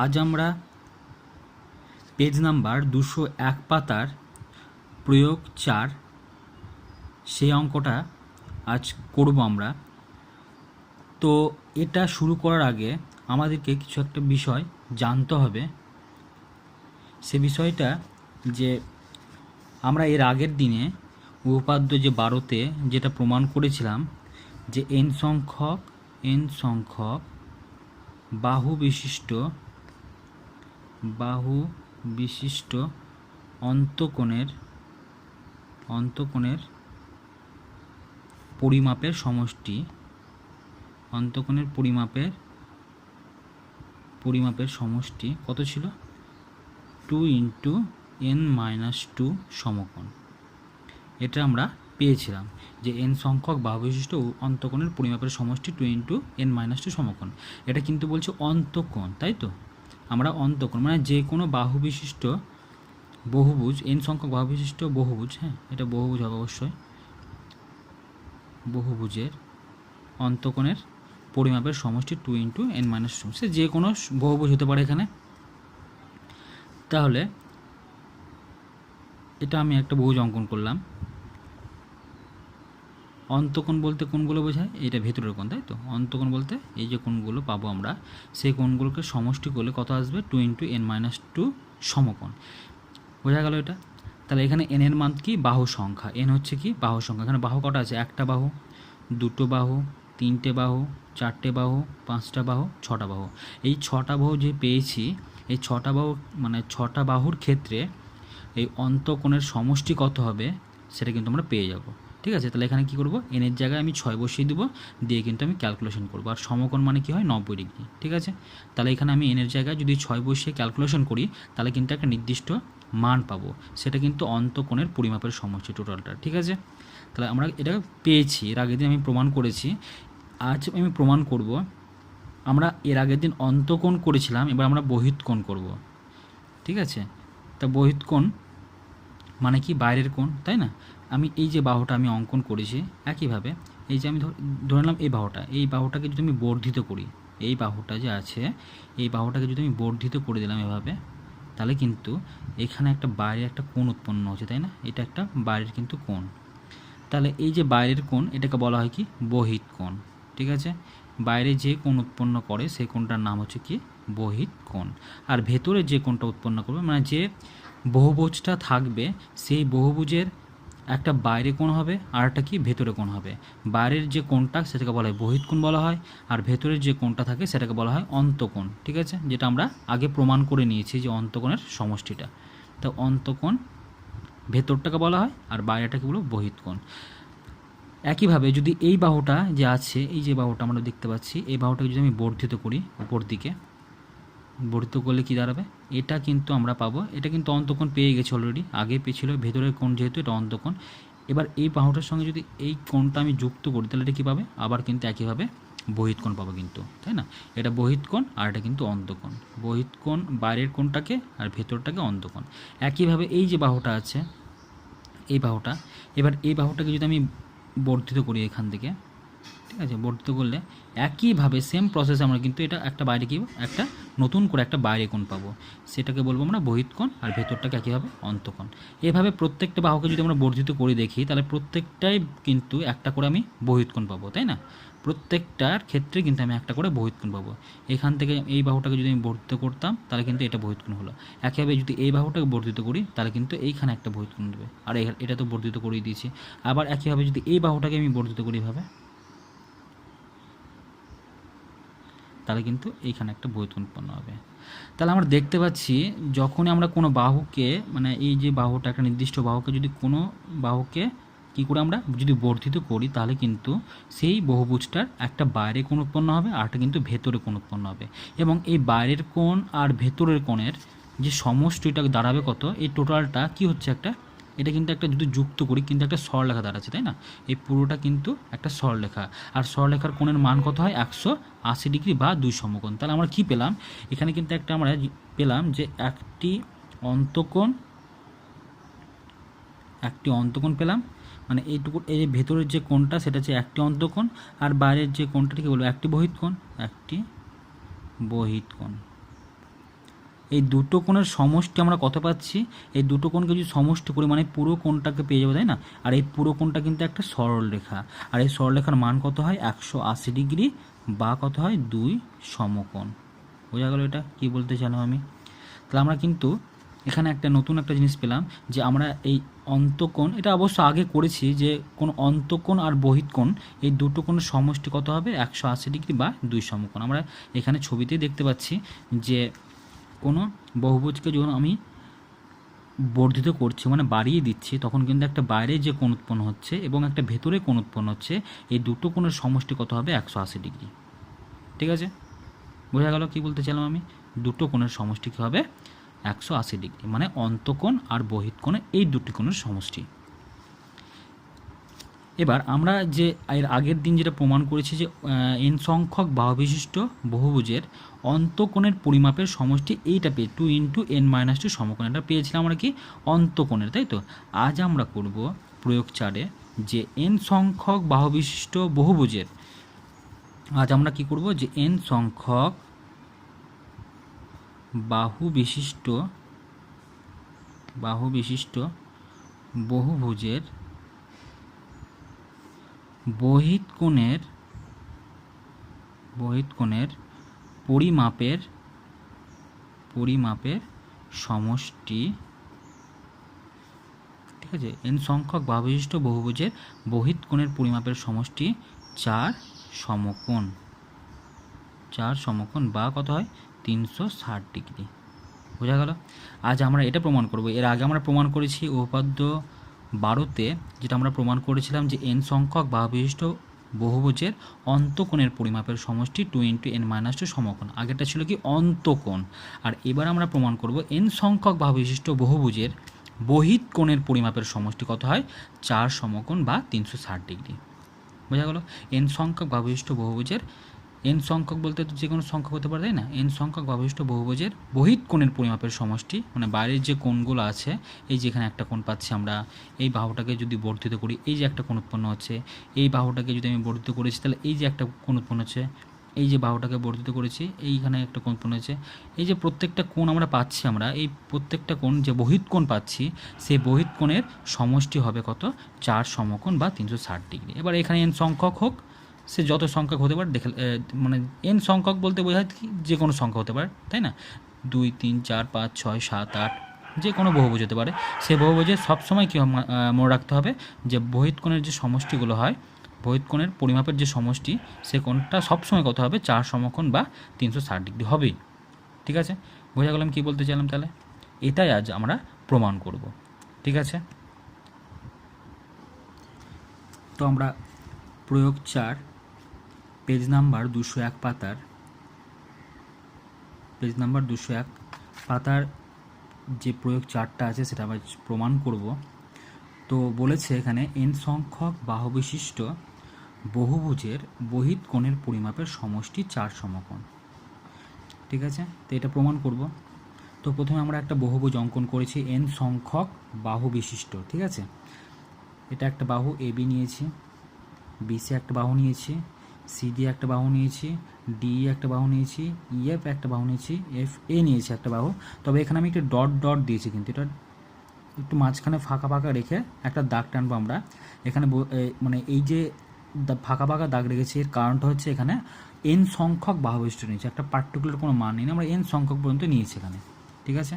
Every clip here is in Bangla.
আজ আমরা পেজ নাম্বার 201 পাতার প্রয়োগ 4 সেই অঙ্কটা আজ করব আমরা। তো এটা শুরু করার আগে আমাদেরকে কিছু একটা বিষয় জানতে হবে। সে বিষয়টা যে আমরা এর আগের দিনে উপপাদ্য যে 12তে যেটা প্রমাণ করেছিলাম যে n সংখ্যক বাহু বিশিষ্ট অন্তকোণের পরিমাপের সমষ্টি কত ছিল? 2 × n-2 সমকোণ। এটা আমরা পেয়েছিলাম যে n সংখ্যক বাহু বিশিষ্ট অন্তকোণের পরিমাপের সমষ্টি 2 × n-2 সমকোণ। এটা কিন্তু বলছে অন্তকোণ, তাই তো? আমরা অন্তকোণ মানে যে কোনো বাহু বিশিষ্ট বহুভুজ, n সংখ্যক বাহু বিশিষ্ট বহুভুজ, হ্যাঁ এটা বহুভুজ হবে অবশ্যই, বহুভুজের অন্তকোণের পরিমাপের সমষ্টি 2 × n-2। সে যে কোনো বহুভুজ হতে পারে এখানে। তাহলে এটা আমি একটা বহুভুজ অঙ্কন করলাম। অন্তকোণ বলতে কোনগুলো বোঝায়? এটা ভেতরের কোণ, তাই তো? অন্তকোণ বলতে এই যে কোণগুলো পাবো আমরা, সেই কোণগুলোকে সমষ্টি করলে কত আসবে? 2 × n-2 সমকোণ। বোঝা গেল এটা? তাহলে এখানে n এর মান কি? বাহু সংখ্যা। n হচ্ছে কি? বাহু সংখ্যা। এখানে বাহু কটা আছে? একটা বাহু, দুটো বাহু, তিনটে বাহু, চারটে বাহু, পাঁচটা বাহু, ছটা বাহু। এই ছটা বাহু যে পেয়েছি, এই ছটা বাহু মানে ছটা বাহুর ক্ষেত্রে এই অন্তকোণের সমষ্টি কত হবে সেটা কিন্তু আমরা পেয়ে যাব। ঠিক আছে? তাহলে এখানে কী করবো? n এর জায়গায় আমি 6 বসিয়ে দেবো, দিয়ে কিন্তু আমি ক্যালকুলেশন করবো। আর সমকোণ মানে কী হয়? 90 ডিগ্রি। ঠিক আছে? তাহলে এখানে আমি n এর জায়গায় যদি 6 বসিয়ে ক্যালকুলেশন করি তাহলে কিন্তু একটা নির্দিষ্ট মান পাবো, সেটা কিন্তু অন্তকোণের পরিমাপের সমষ্টি টোটালটা। ঠিক আছে? তাহলে আমরা এটা পেয়েছি, এর আগের দিন আমি প্রমাণ করেছি, আজ আমি প্রমাণ করব। আমরা এর আগের দিন অন্তকোণ করেছিলাম, এবার আমরা বহিৎকোণ করব। ঠিক আছে? তা বহিৎকোণ মানে কি? বাইরের কোণ, তাই না? আমি এই যে বাহুটা আমি অঙ্কন করেছি, একইভাবে এই যে আমি ধরে নিলাম এই বাহুটাকে যদি আমি বর্ধিত করি, এই বাহুটা যে আছে এই বাহুটাকে যদি আমি বর্ধিত করে দিলাম এভাবে, তাহলে কিন্তু এখানে একটা বাইরে একটা কোণ উৎপন্ন হচ্ছে, তাই না? এটা একটা বাইরের কিন্তু কোণ। তাহলে এই যে বাইরের কোণ এটাকে বলা হয় কি? বহিৎকোণ। ঠিক আছে? বাইরে যে কোণ উৎপন্ন করে সেই কোণটার নাম হচ্ছে কি? বহিৎকোণ। আর ভেতরে যে কোণটা উৎপন্ন করবে মানে যে বহুভুজটা থাকবে সেই বহুভুজের একটা বাইরে কোণ হবে আর একটা কি? ভেতরে কোণ হবে। বাইরের যে কোণটা সেটাকে বলা হয় বহিৎকোণ বলা হয়, আর ভেতরের যে কোণটা থাকে সেটাকে বলা হয় অন্তকোণ। ঠিক আছে? যেটা আমরা আগে প্রমাণ করে নিয়েছি যে অন্তকোণের সমষ্টিটা। তো অন্তকোণ ভেতরটাকে বলা হয় আর বাইরেটাকে বলবো বহিৎকোণ। একইভাবে যদি এই বাহুটা যে আছে, এই যে বাহুটা আমরা দেখতে পাচ্ছি, এই বাহুটাকে যদি আমি বর্ধিত করি উপর দিকে, বর্ধিত করলে কি দাঁড়াবে? এটা কিন্তু আমরা পাবো, এটা কিন্তু অন্তকোণ পেয়ে গেছে অলরেডি, আগে পেয়েছিল ভেতরের কোণ, যেহেতু এটা অন্তকোণ। এবার এই বাহুটার সঙ্গে যদি এই কোণটা আমি যুক্ত করি তাহলে এটা কী পাবে? আবার কিন্তু একইভাবে বহিৎকোণ পাবো কিন্তু, তাই না? এটা বহিৎকোণ আর এটা কিন্তু অন্তকোণ। বহিৎকোণ বাইরের কোণটাকে আর ভেতরটাকে অন্তকোণ। একইভাবে এই যে বাহুটা আছে, এই বাহুটা, এবার এই বাহুটাকে যদি আমি বর্ধিত করি এখান থেকে, ঠিক আছে? বর্ধিত করলে একইভাবে সেম প্রসেস আমরা কিন্তু এটা একটা বাইরে কি একটা নতুন করে একটা বাইরে কোণ পাবো, সেটাকে বলবো আমরা বহিৎকোণ, আর ভেতরটাকে একইভাবে অন্তকোণ। এভাবে প্রত্যেকটা বাহুকে যদি আমরা বর্ধিত করে দেখি তাহলে প্রত্যেকটাই কিন্তু একটা করে আমি বহিৎকোণ পাবো, তাই না? প্রত্যেকটার ক্ষেত্রে কিন্তু আমি একটা করে বহিৎকোণ পাবো। এখান থেকে এই বাহুটাকে যদি আমি বর্ধিত করতাম তাহলে কিন্তু এটা বহিৎকোণ হলো। একইভাবে যদি এই বাহুটাকে বর্ধিত করি তাহলে কিন্তু এইখানে একটা বহিৎকোণ দেবে, আর এটা তো বর্ধিত করেই দিয়েছি। আবার একইভাবে যদি এই বাহুটাকে আমি বর্ধিত করি এভাবে, তাহলে কিন্তু এইখানে একটা বহিৎকোণ উৎপন্ন হবে। তাহলে আমরা দেখতে পাচ্ছি যখনই আমরা কোনো বাহুকে মানে এই যে বাহুটা একটা নির্দিষ্ট বাহুকে যদি কোনো বাহুকে কী করে আমরা যদি বর্ধিত করি তাহলে কিন্তু সেই বহুভুজটার একটা বাইরে কোণ উৎপন্ন হবে আর একটা কিন্তু ভেতরে কোণ উৎপন্ন হবে। এবং এই বাইরের কোণ আর ভেতরের কোণের যে সমষ্টিটা দাঁড়াবে কত? এই টোটালটা কি হচ্ছে? একটা এটা কিন্তু একটা যদি যুক্ত করি কিন্তু একটা সরলরেখা দাঁড়াচ্ছে, তাই না? এই পুরোটা কিন্তু একটা সরলরেখা, আর সরলরেখার কোণের মান কত হয়? 180 ডিগ্রি বা 2 সমকোণ। তাহলে আমরা কি পেলাম এখানে? কিন্তু একটা আমরা পেলাম যে একটি অন্তকোণ পেলাম, মানে এইটুকু এই যে ভেতরের যে কোণটা সেটা হচ্ছে একটি অন্তকোণ, আর বাইরের যে কোণটা ঠিক বলবো একটি বহিৎকোণ, একটি বহিৎকোণ। এই দুটো কোণের সমষ্টি আমরা কত পাচ্ছি, এই দুটো কোণকে যদি সমষ্টি করি মানে পুরো কোণটাকে পেয়ে যাবো, তাই না? আর এই পুরো কোণটা কিন্তু একটা সরলরেখা, আর এই সরলরেখার মান কত হয় 180 ডিগ্রি বা কত হয় 2 সমকোণ। বোঝা গেল এটা কি বলতে চাইলাম আমি? তাহলে আমরা কিন্তু এখানে একটা নতুন একটা জিনিস পেলাম যে আমরা এই অন্তঃকোণ, এটা অবশ্য আগে করেছি যে কোন অন্তঃকোণ আর বহিঃকোণ এই দুটো কোণের সমষ্টি কত হবে 180 ডিগ্রি বা 2 সমকোণ। আমরা এখানে ছবিতেই দেখতে পাচ্ছি যে কোনো বহুভুজকে যখন আমি বর্ধিত করছি মানে বাড়িয়ে দিচ্ছি তখন কিন্তু একটা বাইরে যে কোণ উৎপন্ন হচ্ছে এবং একটা ভেতরে কোণ উৎপন্ন হচ্ছে, এই দুটো কোণের সমষ্টি কত হবে 180 ডিগ্রি। ঠিক আছে, বোঝা গেল কি বলতে চাইলাম আমি? দুটো কোণের সমষ্টি কী হবে 180 ডিগ্রি, মানে অন্তঃকোণ আর বহিঃকোণের এই দুটি কোণের সমষ্টি। এবার আমরা যে এর আগের দিন যেটা প্রমাণ করেছি যে n সংখ্যক বাহুবিশিষ্ট বহুভুজের অন্তঃকোণের পরিমাপের সমষ্টি এইটা পেয়ে 2 × n-2 সমকোণ, এটা পেয়েছিলাম আমরা কি অন্তঃকোণের, তাই তো? আজ আমরা করব প্রয়োগ 4-এ যে n সংখ্যক বাহুবিশিষ্ট বহুভুজের, আজ আমরা কি করব যে n সংখ্যক বাহুবিশিষ্ট বহুভুজের বহিঃকোণের পরিমাপের সমষ্টি, ঠিক আছে? n সংখ্যক বাহুবিশিষ্ট বহুভুজের বহিঃকোণের পরিমাপের সমষ্টি 4 সমকোণ বা কত হয় 360 ডিগ্রি। বোঝা গেল? আজ আমরা এটা প্রমাণ করব। এর আগে আমরা প্রমাণ করেছি উপপাদ্য 12-তে, যেটা আমরা প্রমাণ করেছিলাম যে n সংখ্যক বাহুবিশিষ্ট বহুভুজের অন্তঃকোণের পরিমাপের সমষ্টি 2 × n-2 সমকোণ। আগেরটা ছিল কি অন্তঃকোণ, আর এবার আমরা প্রমাণ করব n সংখ্যক বাহুবিশিষ্ট বহুভুজের বহিঃকোণের পরিমাপের সমষ্টি কত হয় 4 সমকোণ বা 360 ডিগ্রি। বোঝা গেল? n সংখ্যক বাহুবিশিষ্ট বহুভুজের, n সংখ্যক বলতে তো যে কোনো সংখ্যক হতে পারে, তাই না? n সংখ্যক বাহুবিশিষ্ট বহুভুজের বহিঃকোণের পরিমাপের সমষ্টি, মানে বাইরের যে কোণগুলো আছে, এই যেখানে একটা কোণ পাচ্ছি আমরা, এই বাহুটাকে যদি বর্ধিত করি এই যে একটা কোণ উৎপন্ন হচ্ছে, এই বাহুটাকে যদি আমি বর্ধিত করেছি তাহলে এই যে একটা কোণ উৎপন্ন হচ্ছে, এই যে বাহুটাকে বর্ধিত করেছি এইখানে একটা কোণ উৎপন্ন হচ্ছে, এই যে প্রত্যেকটা কোণ আমরা পাচ্ছি, আমরা এই প্রত্যেকটা কোণ যে বহিঃকোণ পাচ্ছি সেই বহিঃকোণের সমষ্টি হবে কত 4 সমকোণ বা 360 ডিগ্রি। এবার এখানে n সংখ্যক হোক, সে যত সংখ্যক হতে পারে দেখে, মানে n সংখ্যক বলতে বোঝায় কি যে কোনো সংখ্যা হতে পারে, তাই না? 2 3 4 5 6 7 8 যে কোনো বহুভুজ হতে পারে। সে বহুভুজে সবসময় কী মনে রাখতে হবে যে বহিঃকোণের যে সমষ্টিগুলো হয়, বহিঃকোণের পরিমাপের যে সমষ্টি, সে কোণটা সবসময় কত হবে 4 সমকোণ বা 360 ডিগ্রি হবেই। ঠিক আছে, বোঝা গেলাম কী বলতে চাইলাম? তাহলে এটাই আজ আমরা প্রমাণ করব। ঠিক আছে, তো আমরা প্রয়োগ 4 পেজ নাম্বার 201 পাতার যে প্রয়োগ 4টা আছে সেটা আবার প্রমাণ করব। তো বলেছে এখানে n সংখ্যক বাহুবিশিষ্ট বহুভুজের বহিঃকোণের পরিমাপের সমষ্টি 4 সমকোণ। ঠিক আছে, তো এটা প্রমাণ করব। তো প্রথমে আমরা একটা বহুভুজ অঙ্কন করেছি n সংখ্যক বাহু বিশিষ্ট। ঠিক আছে, এটা একটা বাহু AB নিয়েছি, BC একটা বাহু নিয়েছি, CD একটা বাহু নিয়েছি, DE একটা বাহু নিয়েছি, EF একটা বাহু নিয়েছি, FA নিয়েছি একটা বাহু। তবে এখানে আমি একটা ডট দিয়েছি, কিন্তু এটা একটু মাঝখানে ফাঁকা ফাঁকা রেখে একটা দাগ টানবো আমরা এখানে। মানে এই যে ফাঁকা ফাঁকা দাগ রেখেছি এর কারণটা হচ্ছে এখানে n সংখ্যক বাহুবিশিষ্ট নিয়েছি, একটা পার্টিকুলার কোনো মান নেই, আমরা n সংখ্যক পর্যন্ত নিয়েছি এখানে। ঠিক আছে,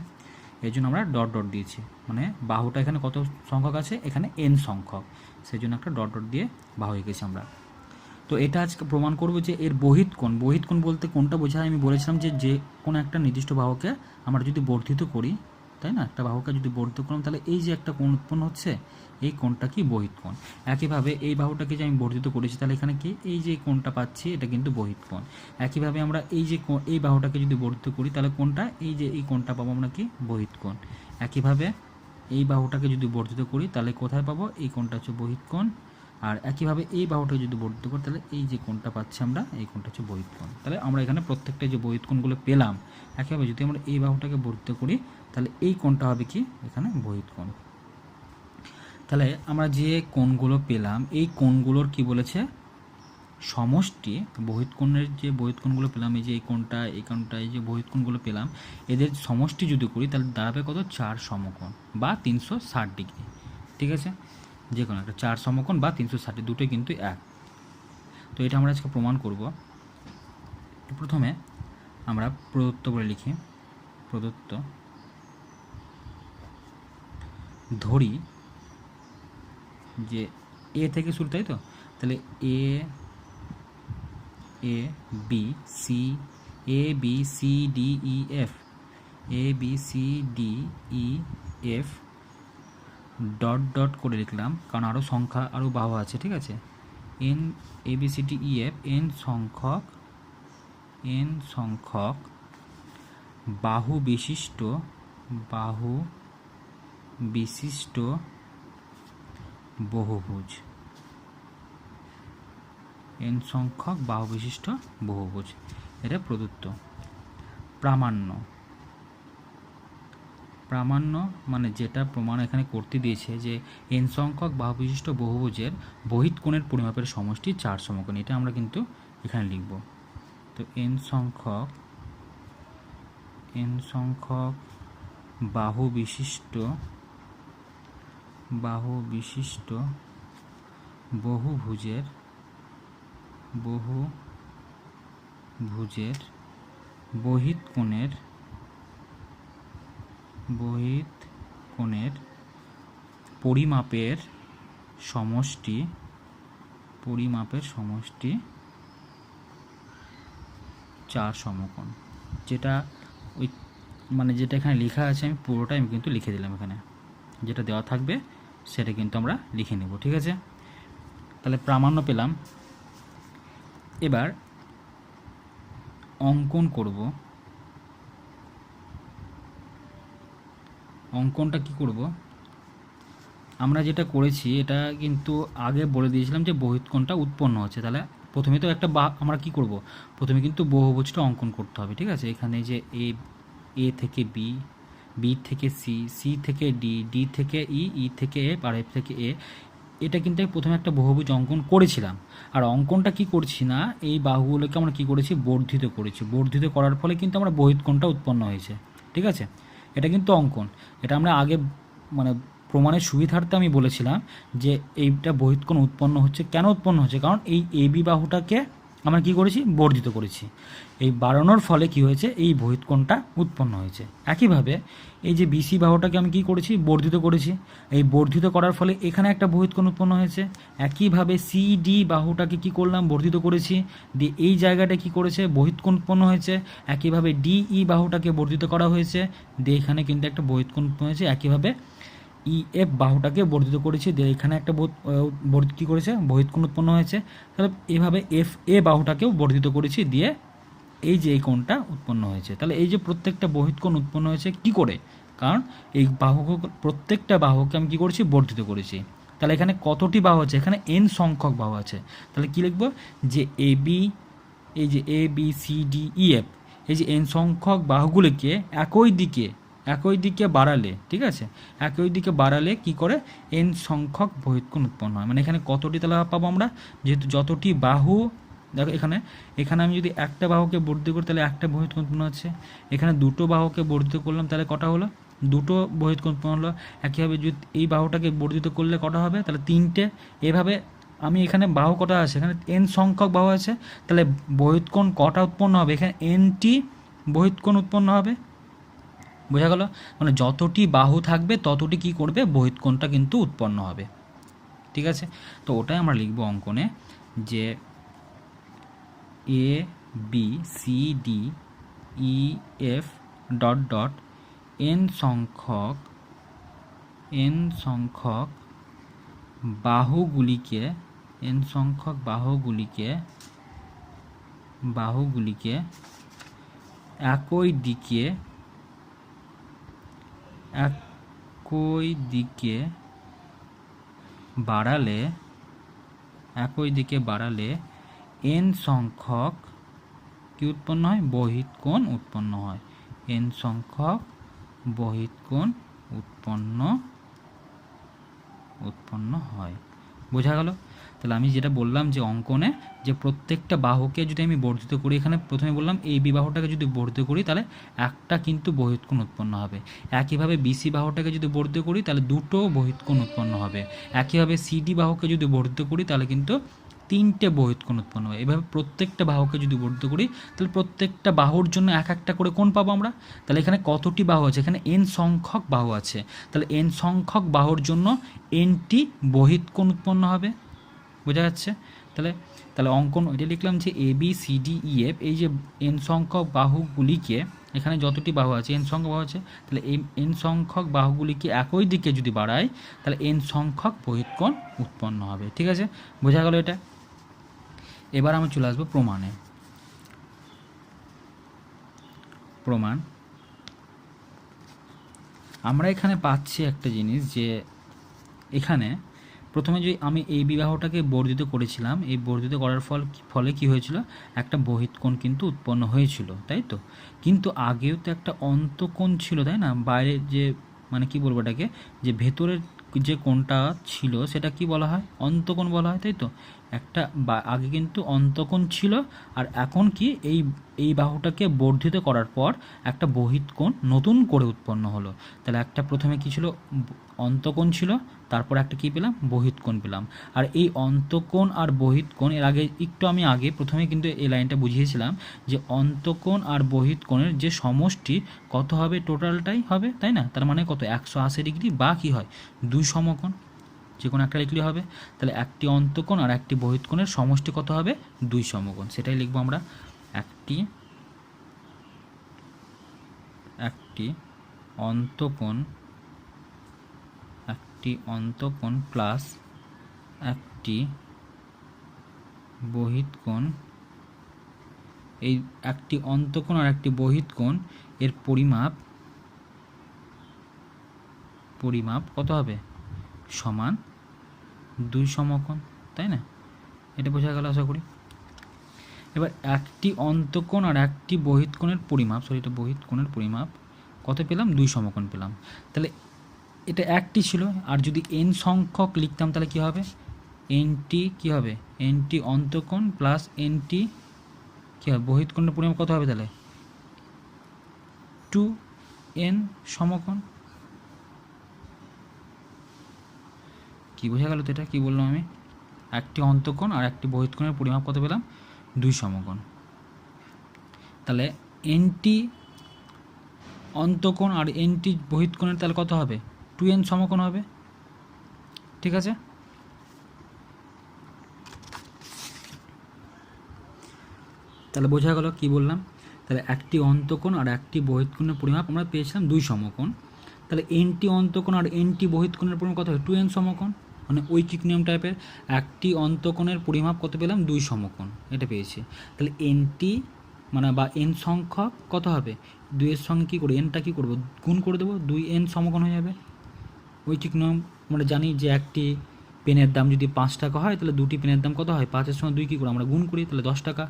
এই জন্য আমরা ডট দিয়েছি, মানে বাহুটা এখানে কত সংখ্যক আছে, এখানে n সংখ্যক, সেই জন্য একটা ডট দিয়ে বাহু এঁকেছি আমরা। তো এটা আজকে প্রমাণ করব যে এর বহিৎকোণ বলতে কোনটা বোঝায় আমি বলেছিলাম যে কোনো একটা নির্দিষ্ট বাহুকে আমরা যদি বর্ধিত করি, তাই না, একটা বাহুকে যদি বর্ধিত করলাম তাহলে এই যে একটা কোণ উৎপন্ন হচ্ছে এই কোণটা কি বহিৎকোণ। একইভাবে এই বাহুটাকে যে আমি বর্ধিত করেছি তাহলে এখানে কি এই যে কোণটা পাচ্ছি এটা কিন্তু বহিৎকোণ। একইভাবে আমরা এই বাহুটাকে যদি বর্ধিত করি তাহলে কোণটা এই যে এই কোণটা পাবো আমরা কি বহিৎকোণ। একইভাবে এই বাহুটাকে যদি বর্ধিত করি তাহলে কোথায় পাবো, এই কোণটা হচ্ছে বহিৎকোণ। আর একইভাবে এই বাহুটাকে যদি বর্ধিত করি তাহলে এই যে কোণটা পাচ্ছি আমরা এই কোণটা হচ্ছে বহিৎকোণ। তাহলে আমরা এখানে প্রত্যেকটা যে বহিৎকোণগুলো পেলাম, একইভাবে যদি আমরা এই বাহুটাকে বর্ধিত করি তাহলে এই কোণটা হবে কি এখানে বহিৎকোণ। তাহলে আমরা যে কোণগুলো পেলাম এই কোণগুলোর কি বলেছে সমষ্টি বহিৎকোণের যে বহিৎকোণগুলো পেলাম, এই যে এই কোণটা এই যে বহিৎকোণগুলো পেলাম, এদের সমষ্টি যদি করি তাহলে দাঁড়াবে কত? 4 সমকোণ বা 360 ডিগ্রি। ঠিক আছে, যে কোনো একটা 4 সমকোণ বা 360, দুটোই কিন্তু এক। তো এটা আমরা আজকে প্রমাণ করব। প্রথমে আমরা প্রদত্ত বলে লিখি, প্রদত্ত ধরি যে এ থেকে শুরু, তাই তো? তাহলে A B C D E F, A B C D E F dot dot করে লিখলাম, কারণ আরও সংখ্যা আরও বাহু আছে। ঠিক আছে, N A B C D E F N সংখ্যক বাহু বিশিষ্ট বহুভুজ, এন সংখ্যক বাহু বিশিষ্ট বহুভুজ, এটা প্রদত্ত। প্রামাণ্য মানে যেটা প্রমাণ এখানে করতে দিয়েছে যে এন সংখ্যক বাহু বিশিষ্ট বহুভুজের বহিৎকোণের পরিমাপের সমষ্টি 4 সমকোণ, এটা আমরা কিন্তু এখানে লিখব। তো এন সংখ্যক বাহু বিশিষ্ট বহুভুজের বহিৎকোণের পরিমাপের সমষ্টি 4 সমকোণ। যেটা ওই মানে যেটা এখানে লেখা আছে আমি পুরোটাই আমি কিন্তু লিখে দিলাম, এখানে যেটা দেওয়া থাকবে সেটা কিন্তু আমরা লিখে নেব। ঠিক আছে, তাহলে প্রামাণ্য পেলাম। এবার অঙ্কন করব। অঙ্কনটা কি করব? আমরা যেটা করেছি এটা কিন্তু আগে বলে দিয়েছিলাম যে বহিৎকোণটা উৎপন্ন হচ্ছে। তাহলে প্রথমে তো আমরা কি করব? প্রথমে কিন্তু বহুভুজটা অঙ্কন করতে হবে। ঠিক আছে, এখানে যে এ থেকে বি, বি থেকে সি, সি থেকে ডি, ডি থেকে ই থেকে এফ আর এফ থেকে এ, এটা কিন্তু প্রথমে একটা বহুভুজ অঙ্কন করেছিলাম। আর অঙ্কনটা কি করছি না, এই বাহুগুলোকে আমরা কি করেছি? বর্ধিত করেছি। বর্ধিত করার ফলে কিন্তু আমরা বহিৎকোণটা উৎপন্ন হয়েছে। ঠিক আছে, এটা কিন্তু অঙ্কন। এটা আমরা আগে মানে প্রমাণের সুবিধার্থে আমি বলেছিলাম যে এইটা বহিৎকোণ উৎপন্ন হচ্ছে। কেন উৎপন্ন হচ্ছে? কারণ এই এ বি বাহুটাকে আমরা কি করেছি? বর্ধিত করেছি। এই বাড়ানোর ফলে কি হয়েছে? এই বহিৎকোণটা উৎপন্ন হয়েছে। একইভাবে এই যে বিসি বাহুটাকে আমি কি করেছি? বর্ধিত করেছি। এই বর্ধিত করার ফলে এখানে একটা বহিৎকোণ উৎপন্ন হয়েছে। একইভাবে সিডি বাহুটাকে কি করলাম? বর্ধিত করেছি, দিয়ে এই জায়গাটা কি করেছে? বহিৎকোণ উৎপন্ন হয়েছে। একইভাবে ডিই বাহুটাকে বর্ধিত করা হয়েছে, দিয়ে এখানে কিন্তু একটা বহিৎকোণ উৎপন্ন হয়েছে। একইভাবে ইএফ বাহুটাকে বর্ধিত করেছি, দিয়ে এখানে একটা কী করেছে? বহিৎকোণ উৎপন্ন হয়েছে। তাহলে এভাবে এফ এ বাহুটাকেও বর্ধিত করেছি, দিয়ে এই যে এই কোণটা উৎপন্ন হয়েছে। তাহলে এই যে প্রত্যেকটা বহিৎকোণ উৎপন্ন হয়েছে কি করে? কারণ এই প্রত্যেকটা বাহুকে আমি কী করেছি? বর্ধিত করেছি। তাহলে এখানে কতটি বাহু আছে? এখানে এন সংখ্যক বাহু আছে। তাহলে কি লিখব? যে এ বি, এই যে A B C D E F, এই যে এন সংখ্যক বাহুগুলিকে একই দিকে বাড়ালে, ঠিক আছে, একই দিকে বাড়ালে কি করে? এন সংখ্যক বহিৎকোণ উৎপন্ন হয়। মানে এখানে কতটি তাহলে পাবো আমরা? যেহেতু যতটি বাহু, দেখো এখানে আমি যদি একটা বাহুকে বর্ধিত করি তাহলে একটা বহিৎকোণ উৎপন্ন হচ্ছে। এখানে দুটো বাহুকে বর্ধিত করলাম তাহলে কটা হলো? দুটো বহিৎকোণ উৎপন্ন হলো। একইভাবে যদি এই বাহুটাকে বর্ধিত করলে কটা হবে? তাহলে 3টে। এভাবে আমি এখানে বাহু কটা আছে? এখানে এন সংখ্যক বাহু আছে, তাহলে বহিৎকোণ কটা উৎপন্ন হবে? এখানে এনটি বহিৎকোণ উৎপন্ন হবে। বোঝা গেল? মানে যতটি বাহু থাকবে ততটি কি করবে? বহিৎকোণটা কিন্তু উৎপন্ন হবে। ঠিক আছে, তো ওটাই আমরা লিখব অঙ্কনে, যে A B C D E F dot dot N সংখ্যক বাহুগুলিকে একই দিকে বাড়ালে এন সংখ্যক কি উৎপন্ন হয়? বহিৎকোণ উৎপন্ন হয়। এন সংখ্যক বহিৎকোণ উৎপন্ন হয়। বোঝা গেল? তাহলে আমি যেটা বললাম যে অঙ্কনে যে প্রত্যেকটা বাহুকে যদি আমি বর্ধিত করি, এখানে প্রথমে বললাম এই বি বাহুটাকে যদি বর্ধিত করি তাহলে একটা কিন্তু বহিৎকোণ উৎপন্ন হবে। একইভাবে বিসি বাহুটাকে যদি বর্ধিত করি তাহলে দুটো বহিৎকোণ উৎপন্ন হবে। একইভাবে সিডি বাহুকে যদি বর্ধিত করি তাহলে কিন্তু তিনটে বহিৎকোণ উৎপন্ন হয়। এভাবে প্রত্যেকটা বাহুকে যদি বর্ধিত করি তাহলে প্রত্যেকটা বাহুর জন্য এক একটা করে কোণ পাবো আমরা। তাহলে এখানে কতটি বাহু আছে? এখানে এন সংখ্যক বাহু আছে। তাহলে এন সংখ্যক বাহুর জন্য এনটি বহিৎকোণ উৎপন্ন হবে। বোঝা যাচ্ছে? তাহলে তাহলে অঙ্কন এটা লিখলাম যে A B C D E F, এই যে এন সংখ্যক বাহুগুলিকে, এখানে যতটি বাহু আছে এন সংখ্যক বাহু আছে, তাহলে এই এন সংখ্যক বাহুগুলিকে একই দিকে যদি বাড়ায় তাহলে এন সংখ্যক বহিৎকোণ উৎপন্ন হবে। ঠিক আছে, বোঝা গেল এটা। এবার আমি চলে আসবো প্রমাণে। প্রমাণ আমরা এখানে পাচ্ছি একটা জিনিস, যে এখানে প্রথমে যে আমি এই বিবাহটাকে বর্ধিত করেছিলাম, এই বর্ধিত করার ফলে কি হয়েছিল? একটা বহিৎকোণ কিন্তু উৎপন্ন হয়েছিল, তাই তো? কিন্তু আগেও তো একটা অন্তঃকোণ ছিল, তাই না? বাইরে যে মানে কি বলবো এটাকে, যে ভেতরের যে কোণটা ছিল সেটা কি বলা হয়? অন্তঃকোণ বলা হয়, তাই তো? একটা আগে কিন্তু অন্তঃকোণ ছিল, আর এখন কি এই বাহুটাকে বর্ধিত করার পর একটা বহিৎকোণ নতুন করে উৎপন্ন হলো। তাহলে একটা প্রথমে কি ছিল? অন্তঃকোণ ছিল, তারপর একটা কী পেলাম? বহিৎকোণ পেলাম। আর এই অন্তঃকোণ আর বহিৎকোণ, এর আগে আমি প্রথমে কিন্তু এই লাইনটা বুঝিয়েছিলাম যে অন্তঃকোণ আর বহিৎকোণের যে সমষ্টি কত হবে? টোটালটাই হবে, তাই না? তার মানে কত? 180 ডিগ্রি, বা কী হয়? দুই সমকোণ, যে কোনো একটা লিখলে হবে। তাহলে একটি অন্তঃকোণ আর একটি বহিৎকোণের সমষ্টি কত হবে? দুই সমকোণ। সেটাই লিখবো আমরা। একটি অন্তঃকোণ প্লাস একটি বহিৎকোণ, এই একটি অন্তঃকোণ আর একটি বহিৎকোণ এর পরিমাপ কত হবে? সমান দুই সমকোণ, তাই না? এটা বোঝা গেল আশা করি। এবার একটি অন্তঃকোণ আর একটি বহিৎকোণের পরিমাপ, এটা বহিৎকোণের পরিমাপ কত পেলাম? দুই সমকোণ পেলাম। তাহলে এটা একটি ছিল, আর যদি এন সংখ্যক লিখতাম তাহলে কী হবে? এনটি কী হবে? এনটি অন্তঃকোণ প্লাস এনটি কী হবে? বহিৎকোণের পরিমাপ কত হবে তাহলে? 2n সমকোণ। কি বোঝা গেল তো? এটা কী বললাম আমি? একটি অন্তঃকোণ আর একটি বহিৎকোণের পরিমাপ কত পেলাম? দুই সমকোণ। তাহলে এনটি অন্তঃকোণ আর এনটি বহিৎকোণের তাহলে কত হবে? 2n সমকোণ হবে। ঠিক আছে, তাহলে বোঝা গেল কি বললাম। তাহলে একটি অন্তঃকোণ আর একটি বহিৎকোণের পরিমাপ আমরা পেয়েছিলাম দুই সমকোণ। তাহলে এনটি অন্তঃকোণ আর এনটি বহিৎকোণের পরিমাপ কত হবে? 2n সমকোণ, মানে ঐকিক নিয়ম টাইপের। একটি অন্তঃকোণের পরিমাপ কত পেলাম? দুই সমকোণ, এটা পেয়েছি। তাহলে এনটি মানে বা এন সংখ্যক কত হবে? দুইয়ের সঙ্গে কী করবো? এনটা কী করবো? গুণ করে দেবো, 2n সমকোণ হয়ে যাবে। ঐকিক নিয়ম আমরা জানি যে একটি পেনের দাম যদি 5 টাকা হয় তাহলে দুটি পেনের দাম কত হয়? 5-এর সঙ্গে 2 কী করে আমরা গুণ করি, তাহলে 10 টাকা।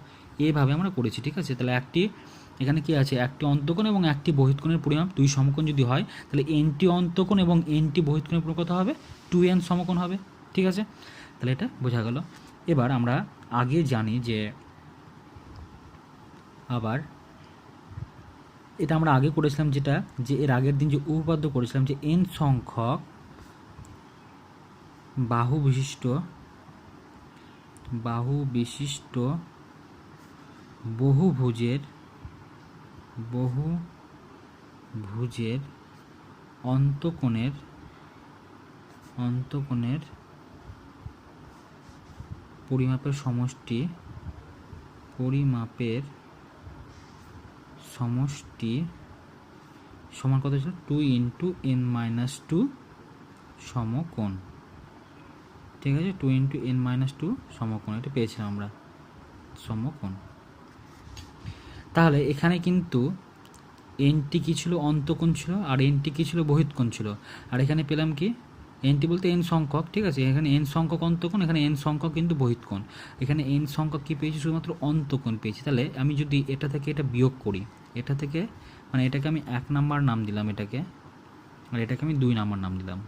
এভাবে আমরা করেছি, ঠিক আছে? তাহলে এখানে কি আছে? একটি অন্তঃকোণ এবং একটি বহিৎকোণের পরিমাপ দুই সমকোণ যদি হয় তাহলে এনটি অন্তঃকোণ এবং এনটি বহিৎকোণের পরিমাপ কত হবে? 2n সমকোণ হবে। ঠিক আছে, তাহলে এটা বোঝা গেল। এবার আমরা আগে জানি যে আবার এটা আমরা আগে করেছিলাম, যেটা যে এর আগের দিন যে উপপাদ্য করেছিলাম, যে n সংখ্যক বাহু বিশিষ্ট বহুভুজের অন্তঃকোণের পরিমাপের সমষ্টি সমান কত ছিল? 2 × n-2 সমকোণ। ঠিক আছে, 2 × n-2 সমকোণ, এটা পেয়েছিলাম আমরা, সমকোণ। তাহলে এখানে কিন্তু এনটি কী ছিল? অন্তঃকোণ ছিল, আর এনটি কী ছিল? বহিৎকোণ ছিল। আর এখানে পেলাম কি? এনটি বলতে এন সংখ্যক, ঠিক আছে? এখানে এন সংখ্যক অন্তঃকোণ, এখানে এন সংখ্যক কিন্তু বহিৎকোণ। এখানে এন সংখ্যক কী পেয়েছি? শুধুমাত্র অন্তঃকোণ পেয়েছি। তাহলে আমি যদি এটা থেকে এটা বিয়োগ করি, এটা থেকে মানে এটাকে আমি 1 নাম্বার নাম দিলাম এটাকে, আর এটাকে আমি 2 নাম্বার নাম দিলাম।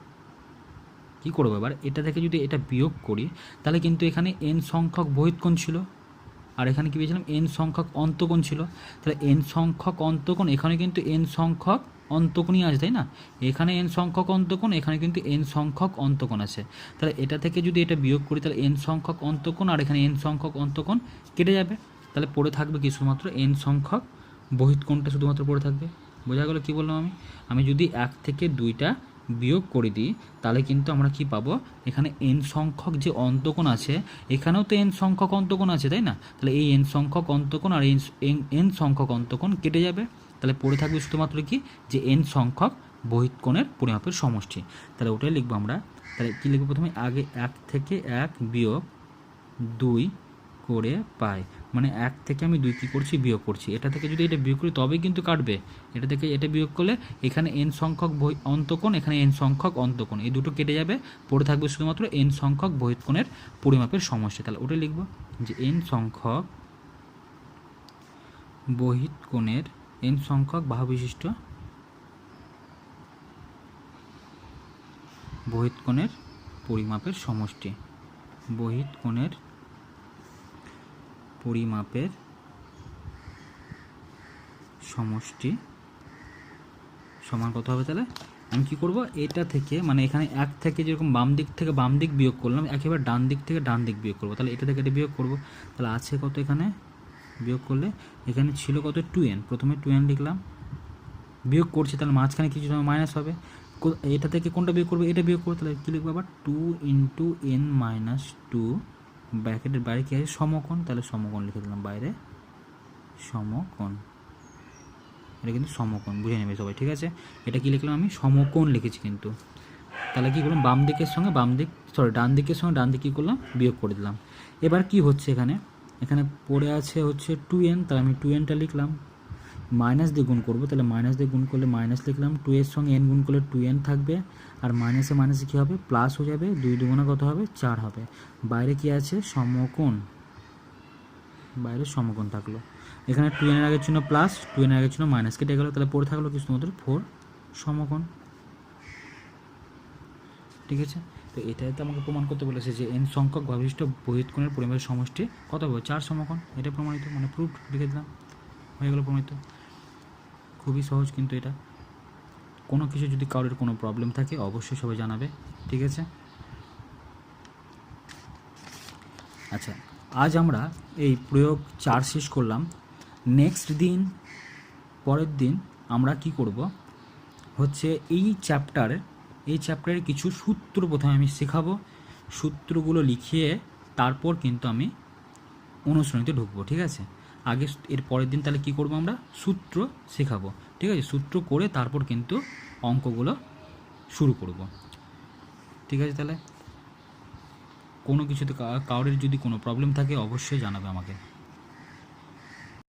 কী করবো এবার, এটা থেকে যদি এটা বিয়োগ করি তাহলে কিন্তু এখানে n সংখ্যক বহিৎকোণ ছিল, আর এখানে কী পেয়েছিলাম n সংখ্যক অন্তকোণ ছিল। তাহলে n সংখ্যক অন্তকোণ, এখানে কিন্তু n সংখ্যক অন্তকোণই আছে, তাই না? এখানে n সংখ্যক অন্তকোণ, এখানে কিন্তু n সংখ্যক অন্তকোণ আছে। তাহলে এটা থেকে যদি এটা বিয়োগ করি তাহলে n সংখ্যক অন্তকোণ আর এখানে n সংখ্যক অন্তকোণ কেটে যাবে। তাহলে পড়ে থাকবে কি শুধুমাত্র n সংখ্যক বহিৎকোণটা শুধুমাত্র পড়ে থাকবে। বোঝা গেল কী বললাম আমি যদি 1 থেকে 2টা বিয়োগ করে দিই তাহলে কিন্তু আমরা কি পাবো, এখানে n সংখ্যক যে অন্তকোণ আছে এখানেও তো n সংখ্যক অন্তকোণ আছে, তাই না? তাহলে এই n সংখ্যক অন্তকোণ আর n সংখ্যক অন্তকোণ কেটে যাবে। তাহলে পড়ে থাকবে শুধুমাত্র কি, যে n সংখ্যক বহিৎকোণের পরিমাপের সমষ্টি। তাহলে ওটাই লিখবো আমরা। তাহলে কী লিখবো, প্রথমে আগে 1 থেকে 1 বিয়োগ 2 করে পাই, মানে 1 থেকে আমি 2 কী করছি, বিয়োগ করছি। এটা থেকে যদি এটা বিয়োগ করি তবেই কিন্তু কাটবে। এটা থেকে এটা বিয়োগ করলে এখানে n সংখ্যক অন্তকোণ, এখানে n সংখ্যক অন্তকোণ, এই দুটো কেটে যাবে। পড়ে থাকবে শুধুমাত্র n সংখ্যক বহিৎকোণের পরিমাপের সমষ্টি। তাহলে ওটাই লিখবো যে n সংখ্যক বহিৎকোণের, n সংখ্যক বাহু বিশিষ্ট বহিৎকোণের পরিমাপের সমষ্টি, বহিৎকোণের পরিমাপের সমষ্টি সমান কত হবে। তাহলে আমি কি করব, এটা থেকে মানে এখানে 1 থেকে যেরকম বাম দিক থেকে বাম দিক বিয়োগ করলাম, একেবারে ডান দিক থেকে ডান দিক বিয়োগ করব। তাহলে এটা থেকে এটা বিয়োগ করব, তাহলে আছে কত, এখানে বিয়োগ করলে এখানে ছিল কত 2n, প্রথমে 2n লিখলাম, বিয়োগ করছি তাহলে মাঝখানে কিছু মাইনাস হবে। এটা থেকে কোনটা বিয়োগ করবো, এটা বিয়োগ করবো। তাহলে কী লিখবো আবার, 2 × n - 2 ব্র্যাকেটের বাইরে কী আছে, সমকোণ। তাহলে সমকোণ লিখে দিলাম বাইরে, সমকোণ। এটা কিন্তু সমকোণ, বুঝে নেবে সবাই, ঠিক আছে? এটা কি লিখলাম আমি, সমকোণ লিখেছি কিন্তু। তাহলে কী করলাম, বাম দিকের সঙ্গে বাম দিক, ডান দিকের সঙ্গে ডান দিক কী করলাম, বিয়োগ করে দিলাম। এবার কি হচ্ছে, এখানে পড়ে আছে হচ্ছে 2n, তাহলে আমি 2nটা লিখলাম, মাইনাস দিয়ে গুণ করবো, তাহলে মাইনাস দিয়ে গুণ করলে মাইনাস লিখলাম, 2 এর সঙ্গে n গুণ করলে 2n থাকবে, আর মাইনাসে মাইনাসে কী হবে, প্লাস হয়ে যাবে, 2 দুগুণে কত হবে, 4 হবে। বাইরে কি আছে, সমকোণ, বাইরে সমকোণ থাকলো। এখানে 2n এর আগের চিহ্ন প্লাস, 2n এর আগের চিহ্ন মাইনাস, কেটে গেলো। তাহলে পড়ে থাকলো কি শুধুমাত্র 4 সমকোণ, ঠিক আছে? তো এটাই তো আমাকে প্রমাণ করতে বলেছে যে n সংখ্যক বিশিষ্ট বহিৎকোণের পরিমাপের সমষ্টি কত হবে, 4 সমকোণ। এটা প্রমাণিত, মানে প্রুফ লিখে দিলাম, হয়ে গেলো প্রমাণিত। খুবই সহজ কিন্তু এটা। কোনো কিছু যদি কারোর কোনো প্রবলেম থাকে অবশ্যই সবাই জানাবে, ঠিক আছে? আচ্ছা, আজ আমরা এই প্রয়োগ 4 শেষ করলাম। নেক্সট দিন, পরের দিন আমরা কি করব হচ্ছে এই চ্যাপ্টারের কিছু সূত্র প্রথমে আমি শেখাবো, সূত্রগুলো লিখিয়ে তারপর কিন্তু আমি অনুশীলনীতে ঢুকবো, ঠিক আছে? আগে এর পরের দিন তাহলে কি করব, আমরা সূত্র শেখাবো, ঠিক আছে? সূত্র করে তারপর কিন্তু অঙ্কগুলো শুরু করব, ঠিক আছে? তাহলে কোনো কিছুতে কারোর যদি কোনো প্রবলেম থাকে অবশ্যই জানাবে আমাকে।